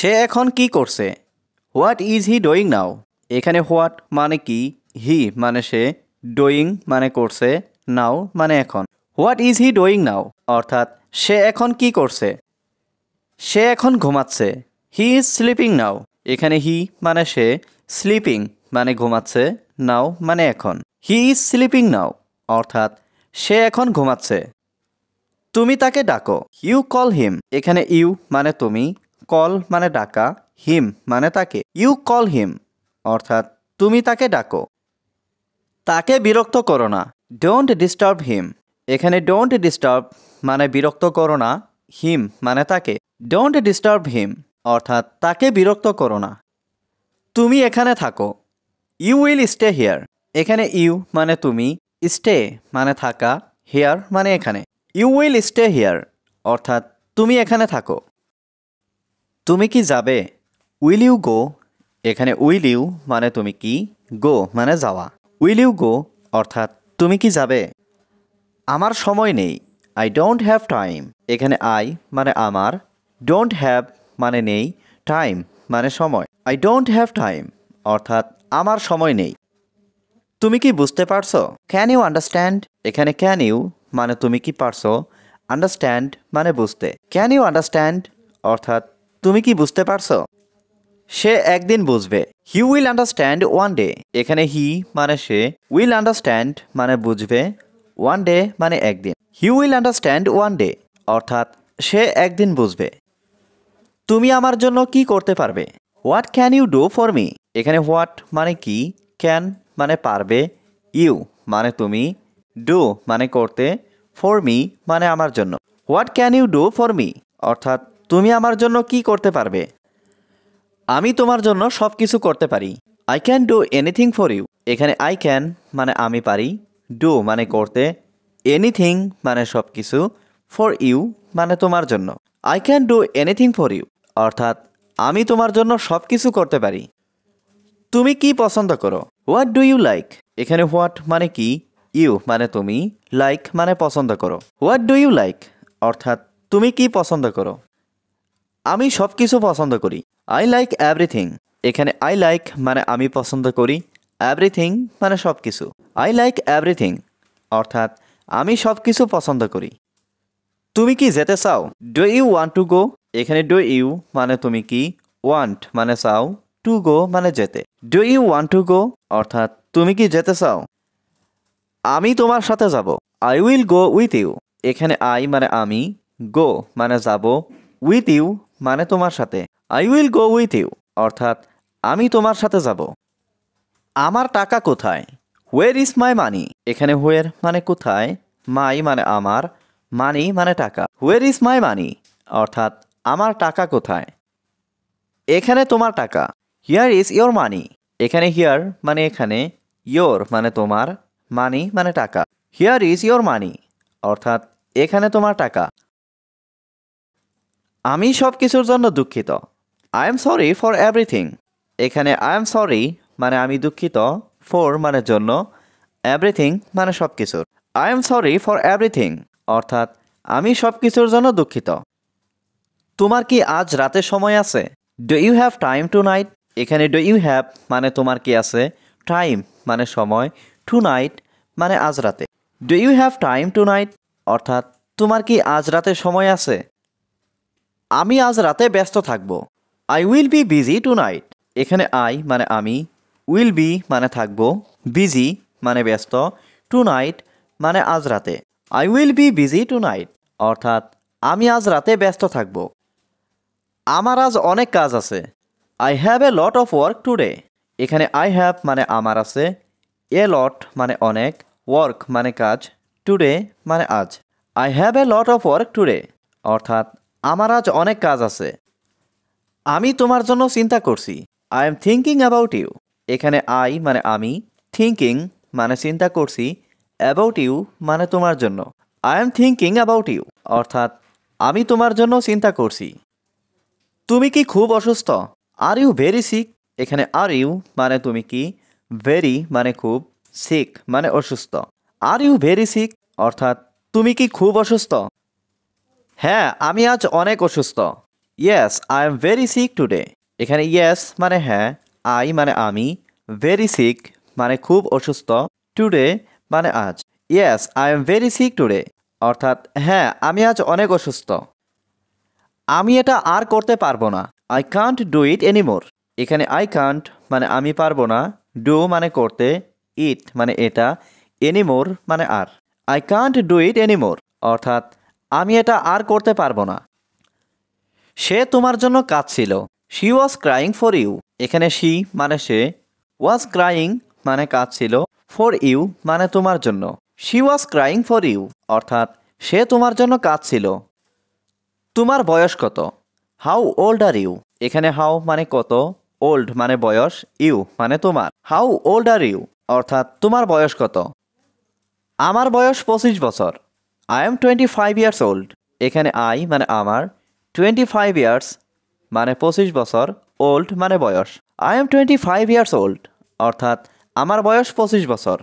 সে এখন কি করছে? What is he doing now? এখানে হোয়াট মানে কি, হি মানে সে, ডুইং মানে করছে, নাও মানে এখন। What is he doing now অর্থাৎ সে এখন কি করছে? সে এখন ঘুমাচ্ছে। He is sleeping now. এখানে হি মানে সে, স্লিপিং মানে ঘুমাচ্ছে, নাও মানে এখন। হি ইজ স্লিপিং নাও অর্থাৎ সে এখন ঘুমাচ্ছে। তুমি তাকে ডাকো। You call him. এখানে ইউ মানে তুমি, কল মানে ডাকা, হিম মানে তাকে। ইউ কল হিম অর্থাৎ তুমি তাকে ডাকো। তাকে বিরক্ত করো না। ডোন্ট ডিস্টার্ব হিম। এখানে ডোন্ট ডিস্টার্ব মানে বিরক্ত করো না, হিম মানে তাকে। ডোন্ট ডিস্টার্ব হিম অর্থাৎ তাকে বিরক্ত করো না। তুমি এখানে থাকো। You will stay here. এখানে ইউ মানে তুমি, স্টে মানে থাকা, হিয়ার মানে এখানে। ইউ উইল স্টে হিয়ার অর্থাৎ তুমি এখানে থাকো। তুমি কি যাবে? Will you go. এখানে উইল ইউ মানে তুমি কি, গো মানে যাওয়া। উইল ইউ গো অর্থাৎ তুমি কি যাবে? আমার সময় নেই। I don't have time. এখানে আই মানে আমার, ডোন্ট হ্যাভ মানে নেই, টাইম মানে সময়। আই ডোন্ট হ্যাভ টাইম অর্থাৎ আমার সময় নেই। তুমি কি বুঝতে পারছো? Can you understand. এখানে ক্যান ইউ মানে তুমি কি পারছো, আন্ডারস্ট্যান্ড মানে বুঝতে। ক্যান ইউ আন্ডারস্ট্যান্ড অর্থাৎ তুমি কি বুঝতে পারছো? সে একদিন বুঝবে। He will understand one day. এখানে হি মানে সে, উইল আন্ডারস্ট্যান্ড মানে বুঝবে, ওয়ান ডে মানে একদিন। He will understand one day অর্থাৎ সে একদিন বুঝবে। তুমি আমার জন্য কি করতে পারবে? What can you do for me. এখানে হোয়াট মানে কি, ক্যান মানে পারবে, ইউ মানে তুমি, ডু মানে করতে, ফর মি মানে আমার জন্য। What can you do for me অর্থাৎ তুমি আমার জন্য কি করতে পারবে? আমি তোমার জন্য সব কিছু করতে পারি। I can do anything for you. এখানে আই ক্যান মানে আমি পারি, ডু মানে করতে, এনিথিং মানে সব কিছু, ফর ইউ মানে তোমার জন্য। I can do anything for you অর্থাৎ আমি তোমার জন্য সব কিছু করতে পারি। তুমি কি পছন্দ করো? What do you like. এখানে হোয়াট মানে কি, ইউ মানে তুমি, লাইক মানে পছন্দ করো। হোয়াট ডু ইউ লাইক অর্থাৎ তুমি কি পছন্দ করো? আমি সব কিছু পছন্দ করি। I like everything. এখানে আই লাইক মানে আমি পছন্দ করি, এভরিথিং মানে সব কিছু। আই লাইক এভরিথিং অর্থাৎ আমি সব কিছু পছন্দ করি। তুমি কি যেতে চাও? Do you want to go. এখানে ডু ইউ মানে তুমি কি, ওয়ান্ট মানে চাও, টু গো মানে যেতে। Do you want to go অর্থাৎ তুমি কি যেতে চাও? আমি তোমার সাথে যাব। I will go with you. এখানে আই মানে আমি, গো মানে যাব, উইথ ইউ মানে তোমার সাথে। I will go with you অর্থাৎ আমি তোমার সাথে যাব। আমার টাকা কোথায়? Where is my money. এখানে হোয়ার মানে কোথায়, মাই মানে আমার, মানি মানে টাকা। হোয়ার ইজ মাই মানি অর্থাৎ আমার টাকা কোথায়? এখানে তোমার টাকা। হিয়ার ইজ ইয়োর মানি। এখানে হিয়ার মানে এখানে, ইয়োর মানে তোমার, মানি মানে টাকা। হিয়ার ইজ ইয়োর মানি অর্থাৎ এখানে তোমার টাকা। আমি সব কিছুর জন্য দুঃখিত। I am sorry for everything. এখানে আই এম সরি মানে আমি দুঃখিত, ফর মানে জন্য, এভরিথিং মানে সব কিছুর। I am sorry for everything অর্থাৎ আমি সব কিছুর জন্য দুঃখিত। তোমার কি আজ রাতে সময় আছে? Do you have time tonight. এখানে ডু ইউ হ্যাভ মানে তোমার কি আছে, টাইম মানে সময়, টু নাইট মানে আজ রাতে। Do you have time tonight অর্থাৎ তোমার কি আজ রাতে সময় আছে? আমি আজ রাতে ব্যস্ত থাকব। I will be busy tonight. এখানে আই মানে আমি, উইল বি মানে থাকব, বিজি মানে ব্যস্ত, টু নাইট মানে আজ রাতে। I will be busy tonight অর্থাৎ আমি আজ রাতে ব্যস্ত থাকব। আমার আজ অনেক কাজ আছে। I have a lot of work today. এখানে আই হ্যাভ মানে আমার আছে, এ লট মানে অনেক, ওয়ার্ক মানে কাজ, টুডে মানে আজ। I have a lot of work today অর্থাৎ আমার আজ অনেক কাজ আছে। আমি তোমার জন্য চিন্তা করছি। I am thinking about you. এখানে আই মানে আমি, থিঙ্কিং মানে চিন্তা করছি, অ্যাবাউট ইউ মানে তোমার জন্য। I am thinking about you অর্থাৎ আমি তোমার জন্য চিন্তা করছি। তুমি কি খুব অসুস্থ? Are you very sick. এখানে আর ইউ মানে তুমি কি, ভেরি মানে খুব, সিক মানে অসুস্থ। আর ইউ ভেরি সিক অর্থাৎ তুমি কি খুব অসুস্থ? হ্যাঁ, আমি আজ অনেক অসুস্থ। Yes I am very sick today. এখানে ইয়েস মানে হ্যাঁ, আই মানে আমি, ভেরি সিক মানে খুব অসুস্থ, টুডে মানে আজ। Yes I am very sick today অর্থাৎ হ্যাঁ আমি আজ অনেক অসুস্থ। আমি এটা আর করতে পারবো না। I can't do it anymore. এখানে আই কান্ট মানে আমি পারবো না, ডু মানে করতে, ইট মানে এটা, এনিমোর মানে আর। I can't do it anymore অর্থাৎ আমি এটা আর করতে পারবো না। সে তোমার জন্য কাঁদছিল। She was crying for you. এখানে শি মানে সে, ওয়াজ ক্রাইং মানে কাঁদছিল, ফর ইউ মানে তোমার জন্য। She was crying for you অর্থাৎ সে তোমার জন্য কাঁদছিল। তোমার বয়স কত? How old are you. এখানে হাউ মানে কত, ওল্ড মানে বয়স, ইউ মানে তোমার। হাউ ওল্ড আর ইউ অর্থাৎ তোমার বয়স কত? আমার বয়স 25 বছর। I am 25 years old. এখানে আই মানে আমার, 25 ইয়ার্স মানে 25 বছর, ওল্ড মানে বয়স। আই এম 25 ইয়ার্স ওল্ড অর্থাৎ আমার বয়স 25 বছর।